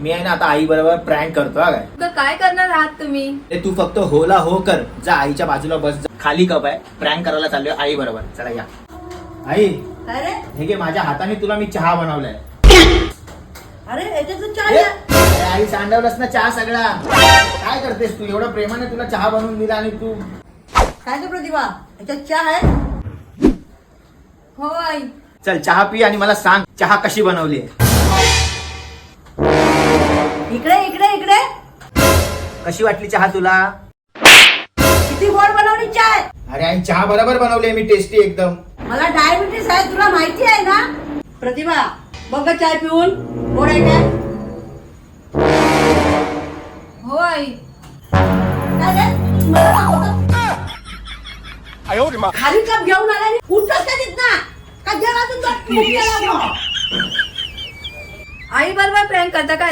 मी आहे ना आता आई बरोबर प्रँक करतो हा काय. तर काय करणार आहात तुम्ही? तू फक्त होला हो कर, जा आईच्या बाजूला बस जा. खाली कप आहे, प्रँक करायला चाललोय आई बरोबर. चला या. आई काय रे? हे घे, माझ्या हाताने तुला मी चहा बनवलाय. अरे याच्यात चहा ए, आहे. अरे आई सांडवलंस ना चहा सगळा. काय करतेस तू? एवढं प्रेमाने तुला चहा बनवून दिला आणि तू. काय ग प्रतिभा, याच्यात चहा आहे? हो आई. चल चहा पी आणि मला सांग चहा कशी बनवली. इकडे इकडे इकडे. कशी वाटली चहा तुला? किती गोड बनवली चहा आहे. अरे आई चहा बरोबर बनवली मी, टेस्टी एकदम. मला डायबिटीस आहे, तुला माहिती आहे ना. प्रतिभा बघ गं चहा पिऊन, गोड आहे काय? हो आई. काय रे? मला दाखवतो. खाली कप घेऊन आला आणि उठतोस का तिथनं? का जेवायचं तो मुक्याला? आई बरोबर प्रँक करता काय?